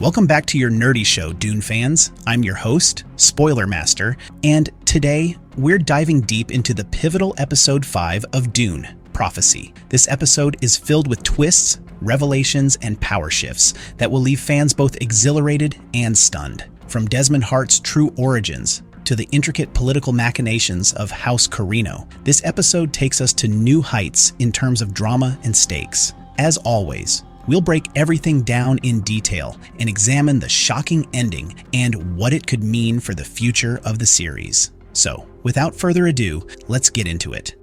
Welcome back to your nerdy show, Dune fans. I'm your host, Spoiler Master, and today we're diving deep into the pivotal episode 5 of Dune, Prophecy. This episode is filled with twists, revelations, and power shifts that will leave fans both exhilarated and stunned. From Desmond Hart's true origins to the intricate political machinations of House Corino, this episode takes us to new heights in terms of drama and stakes. As always, we'll break everything down in detail and examine the shocking ending and what it could mean for the future of the series. So, without further ado, let's get into it.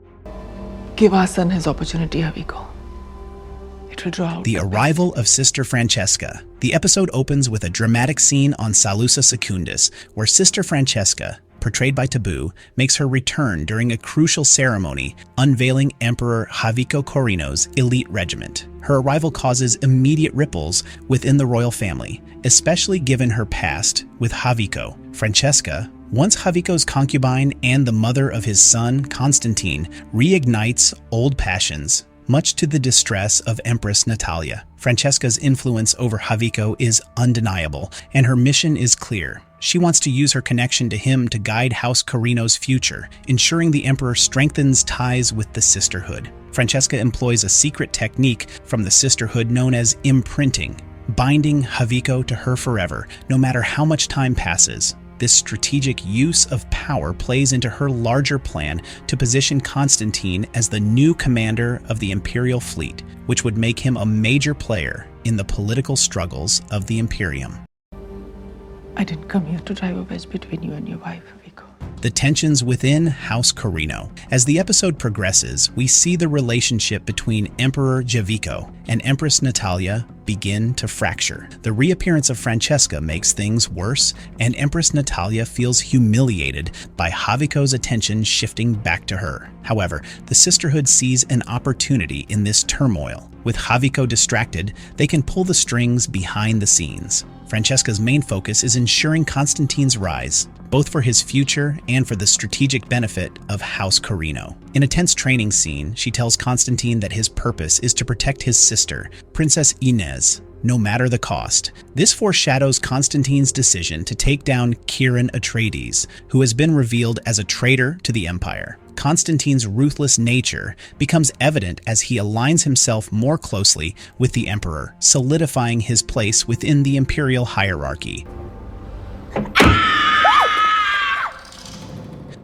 Give our son his opportunity, Haviko. It will draw out The arrival of Sister Francesca. The episode opens with a dramatic scene on Salusa Secundus, where Sister Francesca, portrayed by Taboo, makes her return during a crucial ceremony unveiling Emperor House Corino's elite regiment. Her arrival causes immediate ripples within the royal family, especially given her past with Haviko. Francesca, once Haviko's concubine and the mother of his son, Constantine, reignites old passions, much to the distress of Empress Natalya. Francesca's influence over Haviko is undeniable, and her mission is clear. She wants to use her connection to him to guide House Corino's future, ensuring the Emperor strengthens ties with the Sisterhood. Francesca employs a secret technique from the Sisterhood known as imprinting, binding Haviko to her forever, no matter how much time passes. This strategic use of power plays into her larger plan to position Constantine as the new commander of the Imperial fleet, which would make him a major player in the political struggles of the Imperium. I didn't come here to drive a wedge between you and your wife, Haviko. The tensions within House Corino. As the episode progresses, we see the relationship between Emperor Javiko and Empress Natalya begin to fracture. The reappearance of Francesca makes things worse, and Empress Natalya feels humiliated by Haviko's attention shifting back to her. However, the Sisterhood sees an opportunity in this turmoil. With Haviko distracted, they can pull the strings behind the scenes. Francesca's main focus is ensuring Constantine's rise, both for his future and for the strategic benefit of House Corino. In a tense training scene, she tells Constantine that his purpose is to protect his sister, Princess Inez, no matter the cost. This foreshadows Constantine's decision to take down Kieran Atreides, who has been revealed as a traitor to the Empire. Constantine's ruthless nature becomes evident as he aligns himself more closely with the Emperor, solidifying his place within the Imperial hierarchy.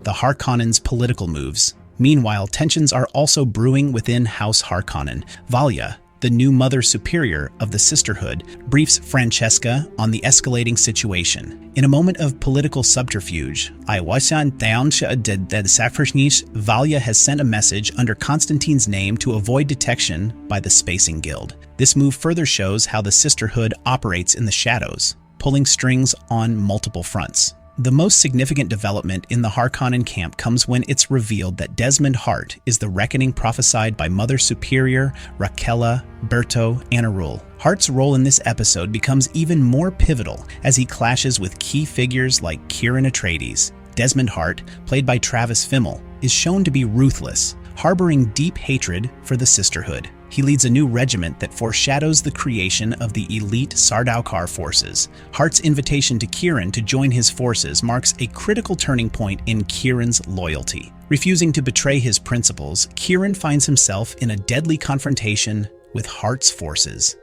The Harkonnens' political moves. Meanwhile, tensions are also brewing within House Harkonnen. Valya, the new Mother Superior of the Sisterhood, briefs Francesca on the escalating situation. In a moment of political subterfuge, Valya has sent a message under Constantine's name to avoid detection by the Spacing Guild. This move further shows how the Sisterhood operates in the shadows, pulling strings on multiple fronts. The most significant development in the Harkonnen camp comes when it's revealed that Desmond Hart is the reckoning prophesied by Mother Superior Raquella Berto Anarul. Hart's role in this episode becomes even more pivotal as he clashes with key figures like Kieran Atreides. Desmond Hart, played by Travis Fimmel, is shown to be ruthless, harboring deep hatred for the Sisterhood. He leads a new regiment that foreshadows the creation of the elite Sardaukar forces. Hart's invitation to Kieran to join his forces marks a critical turning point in Kieran's loyalty. Refusing to betray his principles, Kieran finds himself in a deadly confrontation with Hart's forces.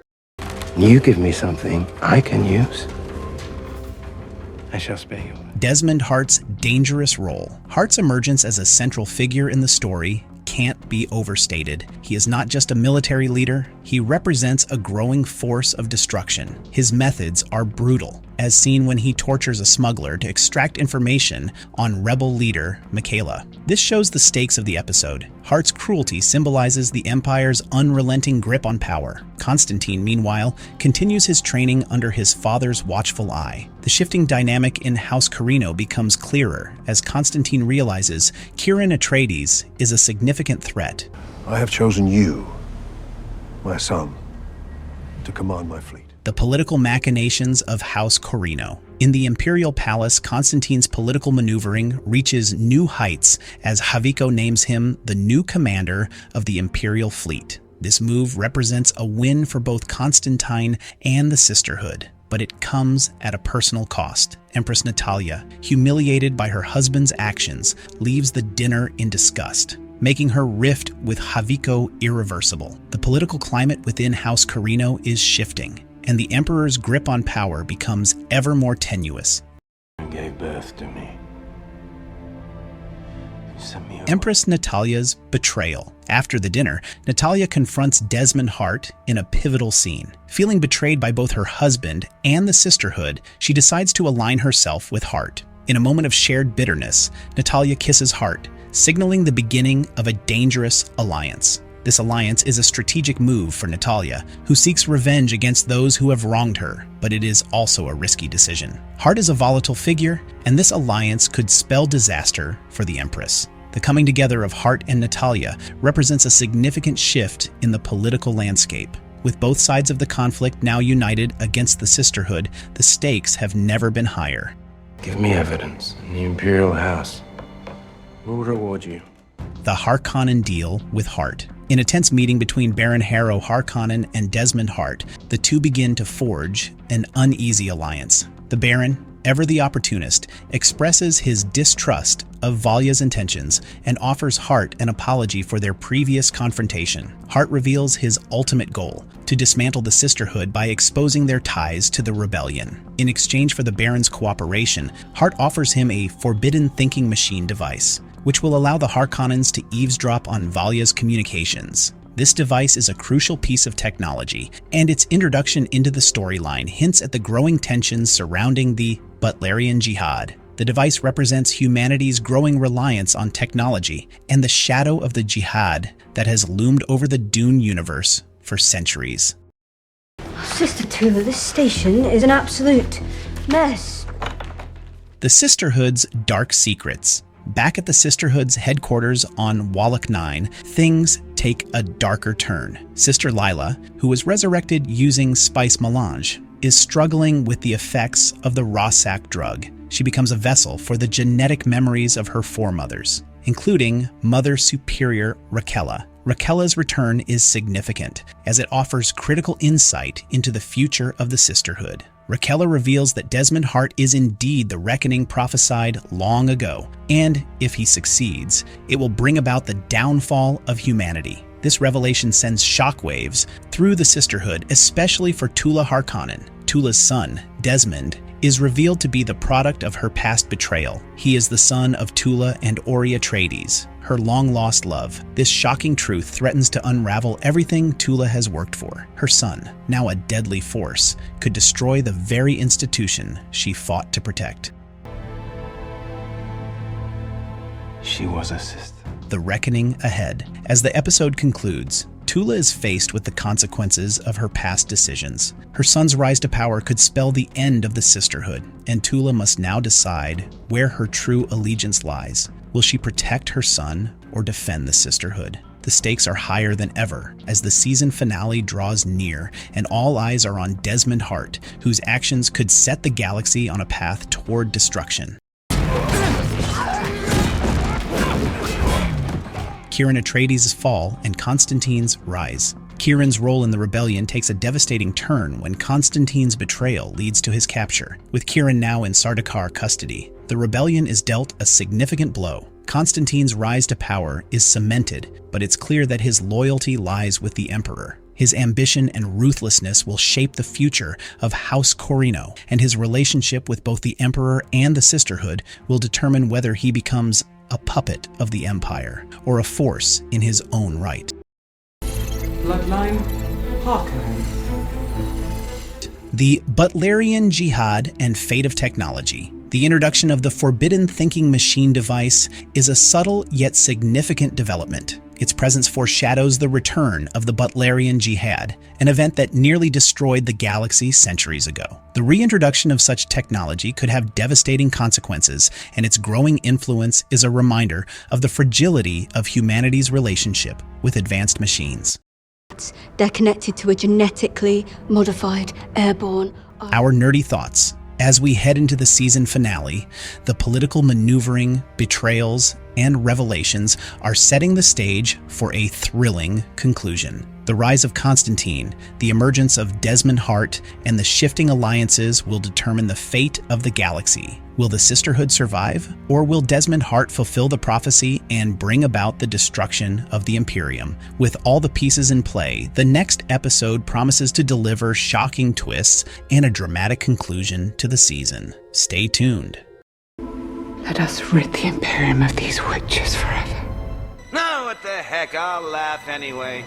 You give me something I can use. I shall spare you. Desmond Hart's dangerous role. Hart's emergence as a central figure in the story can't be overstated. He is not just a military leader, he represents a growing force of destruction. His methods are brutal, as seen when he tortures a smuggler to extract information on rebel leader Michaela. This shows the stakes of the episode. Hart's cruelty symbolizes the Empire's unrelenting grip on power. Constantine, meanwhile, continues his training under his father's watchful eye. The shifting dynamic in House Corino becomes clearer as Constantine realizes Kieran Atreides is a significant threat. I have chosen you, my son, to command my fleet. The political machinations of House Corino. In the Imperial Palace, Constantine's political maneuvering reaches new heights as Haviko names him the new commander of the Imperial fleet. This move represents a win for both Constantine and the Sisterhood, but it comes at a personal cost. Empress Natalya, humiliated by her husband's actions, leaves the dinner in disgust, making her rift with Haviko irreversible. The political climate within House Corino is shifting, and the Emperor's grip on power becomes ever more tenuous. You gave birth to me. You sent me away. Empress Natalya's betrayal. After the dinner, Natalya confronts Desmond Hart in a pivotal scene. Feeling betrayed by both her husband and the Sisterhood, she decides to align herself with Hart. In a moment of shared bitterness, Natalya kisses Hart, signaling the beginning of a dangerous alliance. This alliance is a strategic move for Natalya, who seeks revenge against those who have wronged her, but it is also a risky decision. Hart is a volatile figure, and this alliance could spell disaster for the Empress. The coming together of Hart and Natalya represents a significant shift in the political landscape. With both sides of the conflict now united against the Sisterhood, the stakes have never been higher. Give me evidence, and the Imperial House will reward you. The Harkonnen deal with Hart. In a tense meeting between Baron Harrow Harkonnen and Desmond Hart, the two begin to forge an uneasy alliance. The Baron, ever the opportunist, expresses his distrust of Valya's intentions and offers Hart an apology for their previous confrontation. Hart reveals his ultimate goal, to dismantle the Sisterhood by exposing their ties to the rebellion. In exchange for the Baron's cooperation, Hart offers him a forbidden thinking machine device, which will allow the Harkonnens to eavesdrop on Valya's communications. This device is a crucial piece of technology, and its introduction into the storyline hints at the growing tensions surrounding the Butlerian Jihad. The device represents humanity's growing reliance on technology and the shadow of the jihad that has loomed over the Dune universe for centuries. Sister Tula, this station is an absolute mess. The Sisterhood's dark secrets. Back at the Sisterhood's headquarters on Wallach 9, things take a darker turn. Sister Lila, who was resurrected using spice melange, is struggling with the effects of the Rossack drug. She becomes a vessel for the genetic memories of her foremothers, including Mother Superior Rakella. Rakella's return is significant, as it offers critical insight into the future of the Sisterhood. Rakella reveals that Desmond Hart is indeed the reckoning prophesied long ago, and if he succeeds, it will bring about the downfall of humanity. This revelation sends shockwaves through the Sisterhood, especially for Tula Harkonnen. Tula's son, Desmond, is revealed to be the product of her past betrayal. He is the son of Tula and Ori Atreides, her long-lost love. This shocking truth threatens to unravel everything Tula has worked for. Her son, now a deadly force, could destroy the very institution she fought to protect. She was a sister. The reckoning ahead. As the episode concludes, Tula is faced with the consequences of her past decisions. Her son's rise to power could spell the end of the Sisterhood, and Tula must now decide where her true allegiance lies. Will she protect her son or defend the Sisterhood? The stakes are higher than ever as the season finale draws near, and all eyes are on Desmond Hart, whose actions could set the galaxy on a path toward destruction. Kieran Atreides' fall and Constantine's rise. Kieran's role in the rebellion takes a devastating turn when Constantine's betrayal leads to his capture. With Kieran now in Sardaukar custody, the rebellion is dealt a significant blow. Constantine's rise to power is cemented, but it's clear that his loyalty lies with the Emperor. His ambition and ruthlessness will shape the future of House Corino, and his relationship with both the Emperor and the Sisterhood will determine whether he becomes a puppet of the Empire or a force in his own right. Bloodline Harkonnen. The Butlerian Jihad and fate of technology. The introduction of the forbidden thinking machine device is a subtle yet significant development. Its presence foreshadows the return of the Butlerian Jihad, an event that nearly destroyed the galaxy centuries ago. The reintroduction of such technology could have devastating consequences, and its growing influence is a reminder of the fragility of humanity's relationship with advanced machines. They're connected to a genetically modified airborne... Our nerdy thoughts. As we head into the season finale, the political maneuvering, betrayals, and revelations are setting the stage for a thrilling conclusion. The rise of Constantine, the emergence of Desmond Hart, and the shifting alliances will determine the fate of the galaxy. Will the Sisterhood survive, or will Desmond Hart fulfill the prophecy and bring about the destruction of the Imperium? With all the pieces in play, the next episode promises to deliver shocking twists and a dramatic conclusion to the season. Stay tuned. Let us rid the Imperium of these witches forever. No, what the heck, I'll laugh anyway.